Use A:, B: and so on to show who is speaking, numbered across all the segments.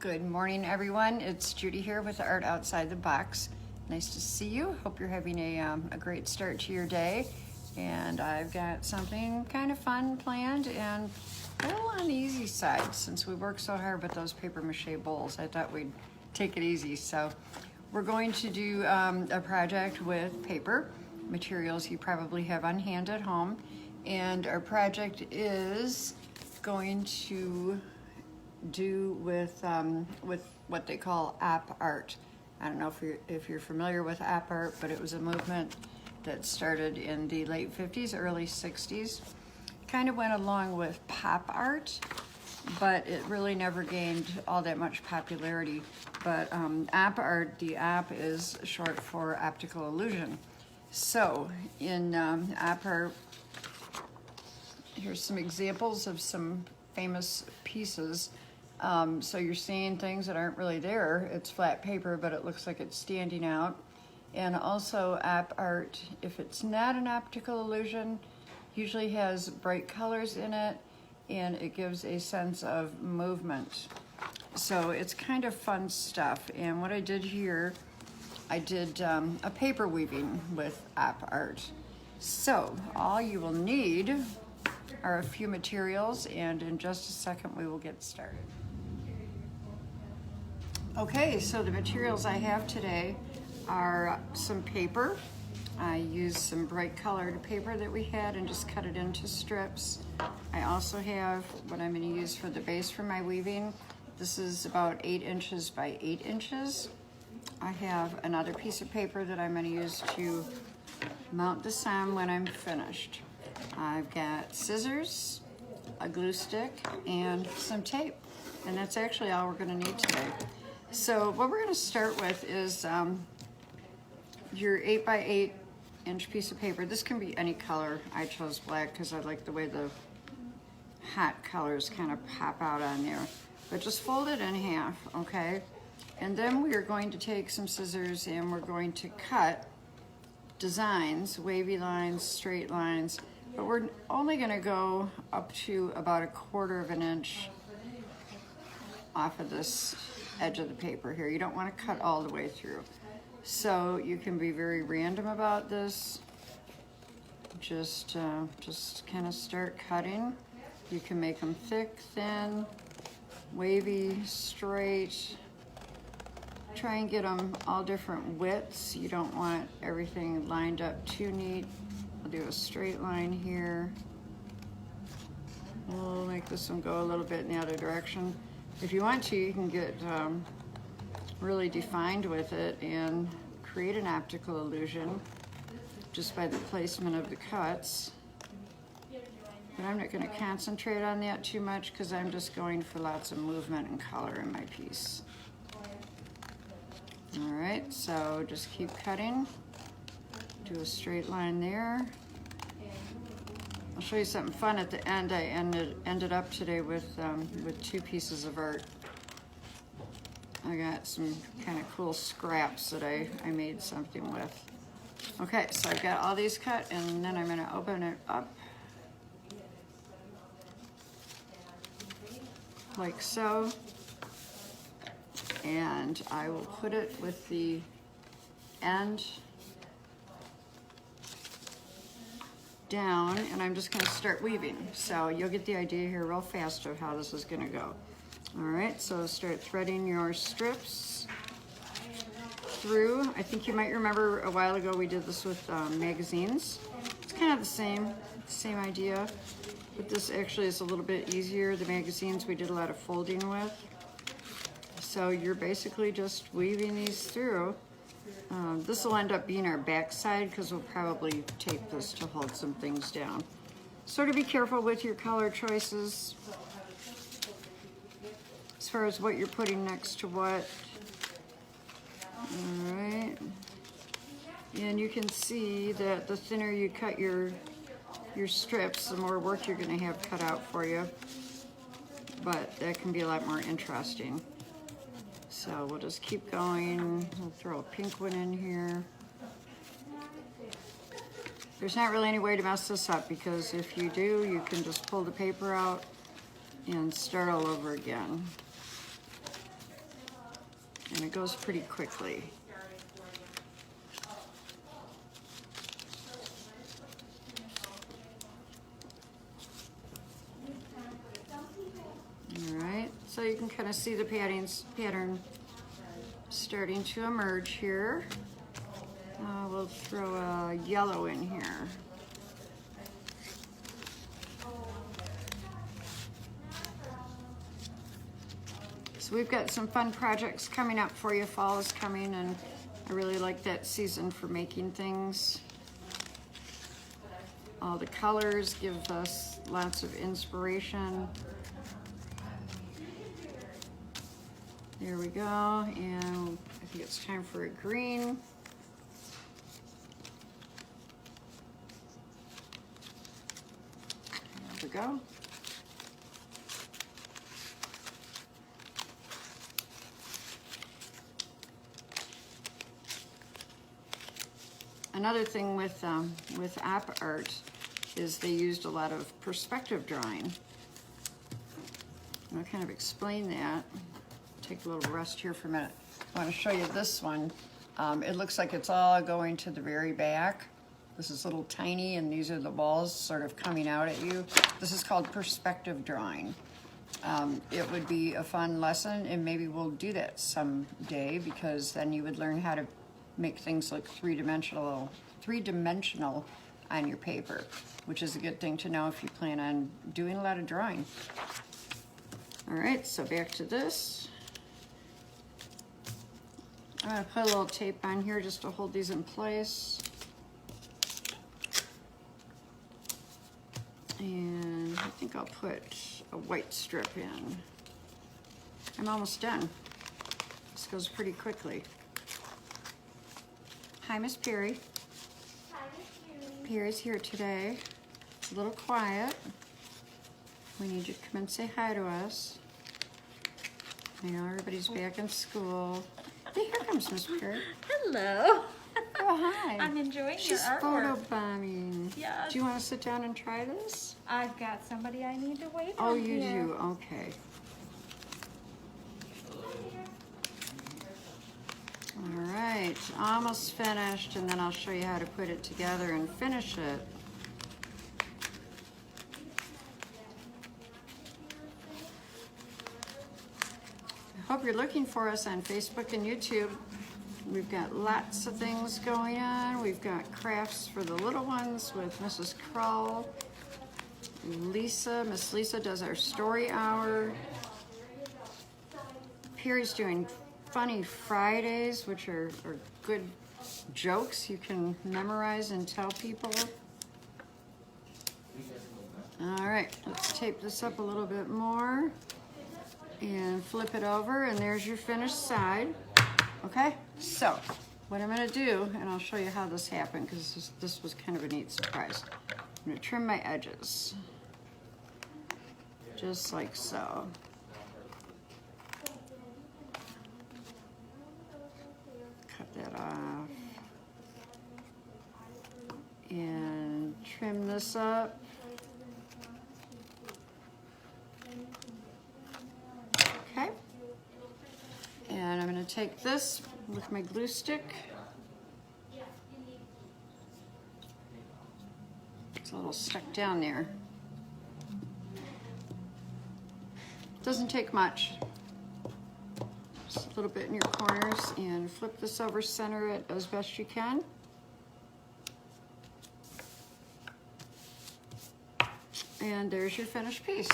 A: Good morning, everyone. It's Judy here with Art Outside the Box. Nice to see you. Hope you're having a great start to your day. And I've got something kind of fun planned and a little on the easy side since we worked so hard with those paper mache bowls. I thought we'd take it easy. So we're going to do a project with paper materials you probably have on hand at home. And our project is going to do with what they call app art. I don't know if you're familiar with app art, but it was a movement that started in the late 50s, early 60s. Kind of went along with pop art, but it really never gained all that much popularity. But app art, the app is short for optical illusion. So in app art, here's some examples of some famous pieces. So you're seeing things that aren't really there. It's flat paper, but it looks like it's standing out. And also app art, if it's not an optical illusion, usually has bright colors in it, and it gives a sense of movement. So it's kind of fun stuff. And what I did here, I did a paper weaving with app art. So all you will need are a few materials, and in just a second we will get started. Okay, so the materials I have today are some paper. I used some bright colored paper that we had and just cut it into strips. I also have what I'm going to use for the base for my weaving. This is about 8 inches by 8 inches. I have another piece of paper that I'm going to use to mount this on when I'm finished. I've got scissors, a glue stick, and some tape. And that's actually all we're going to need today. So what we're going to start with is your 8 by 8 inch piece of paper. This can be any color. I chose black because I like the way the hot colors kind of pop out on there. But just fold it in half, okay? And then we are going to take some scissors and we're going to cut designs, wavy lines, straight lines, but we're only going to go up to about 1/4 of an inch off of this edge of the paper here. You don't want to cut all the way through. So you can be very random about this. Just kind of start cutting. You can make them thick, thin, wavy, straight. Try and get them all different widths. You don't want everything lined up too neat. I'll do a straight line here. We'll make this one go a little bit in the other direction. If you want to, you can get really defined with it and create an optical illusion just by the placement of the cuts. But I'm not going to concentrate on that too much because I'm just going for lots of movement and color in my piece. All right, so just keep cutting. Do a straight line there. I'll show you something fun at the end. I ended up today with 2 pieces of art. I got some kind of cool scraps that I made something with. Okay, so I've got all these cut, and then I'm going to open it up like so. And I will put it with the end down, and I'm just going to start weaving. So you'll get the idea here real fast of how this is going to go. All right, so start threading your strips through. I think you might remember a while ago we did this with magazines. It's kind of the same idea, but this actually is a little bit easier. The magazines we did a lot of folding with. So you're basically just weaving these through. This will end up being our back side because we'll probably tape this to hold some things down. Sort of be careful with your color choices as far as what you're putting next to what. All right. And you can see that the thinner you cut your strips, the more work you're going to have cut out for you. But that can be a lot more interesting. So we'll just keep going. We'll throw a pink one in here. There's not really any way to mess this up because if you do, you can just pull the paper out and start all over again. and it goes pretty quickly. All right, so you can kind of see the pattern starting to emerge here. We'll throw a yellow in here. So we've got some fun projects coming up for you. Fall is coming, and I really like that season for making things. All the colors give us lots of inspiration. There we go, and I think it's time for a green. There we go. Another thing with app art is they used a lot of perspective drawing. I'll kind of explain that. Take a little rest here for a minute. I want to show you this one. It looks like it's all going to the very back. This is little tiny, and these are the balls sort of coming out at you. This is called perspective drawing. It would be a fun lesson, and maybe we'll do that someday, because then you would learn how to make things look three-dimensional on your paper, which is a good thing to know if you plan on doing a lot of drawing. All right, so back to this. I'm gonna put a little tape on here just to hold these in place. And I think I'll put a white strip in. I'm almost done. This goes pretty quickly. Hi, Miss Perry.
B: Hi, Miss Judy.
A: Perry's here today. It's a little quiet. We need you to come and say hi to us. I know everybody's back in school. Hey, here comes Miss Perry.
B: Hello.
A: Oh, hi.
B: I'm enjoying
A: She's
B: your artwork.
A: photobombing.
B: Yes.
A: Do you want to sit down and try this?
B: I've got somebody I need to wait
A: Oh,
B: on
A: you
B: here.
A: do? Okay. All right, almost finished, and then I'll show you how to put it together and finish it. I hope you're looking for us on Facebook and YouTube. We've got lots of things going on. We've got crafts for the little ones with Mrs. Krull. Miss Lisa does our story hour. Perry's doing Funny Fridays, which are good jokes you can memorize and tell people. All right, let's tape this up a little bit more and flip it over, and there's your finished side. Okay, so what I'm gonna do, and I'll show you how this happened, because this was kind of a neat surprise. I'm gonna trim my edges, just like so. Cut that off. And trim this up. Okay. And I'm going to take this with my glue stick. It's a little stuck down there. Doesn't take much. Just a little bit in your corners, and flip this over, center it as best you can. And there's your finished piece.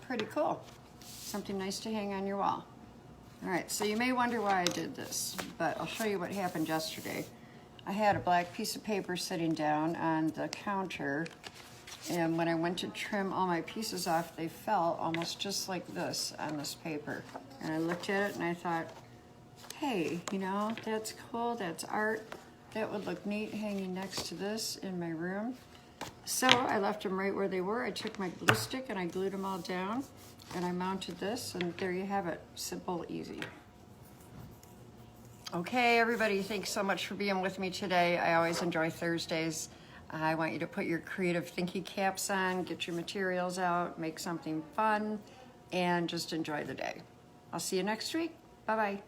A: Pretty cool. Something nice to hang on your wall. All right, so you may wonder why I did this, but I'll show you what happened yesterday. I had a black piece of paper sitting down on the counter, and when I went to trim all my pieces off, they fell almost just like this on this paper. And I looked at it and I thought, hey, you know, that's cool, that's art. That would look neat hanging next to this in my room. So I left them right where they were. I took my glue stick and I glued them all down, and I mounted this, and there you have it. Simple, easy. Okay, everybody, thanks so much for being with me today. I always enjoy Thursdays. I want you to put your creative thinking caps on, get your materials out, make something fun, and just enjoy the day. I'll see you next week. Bye-bye.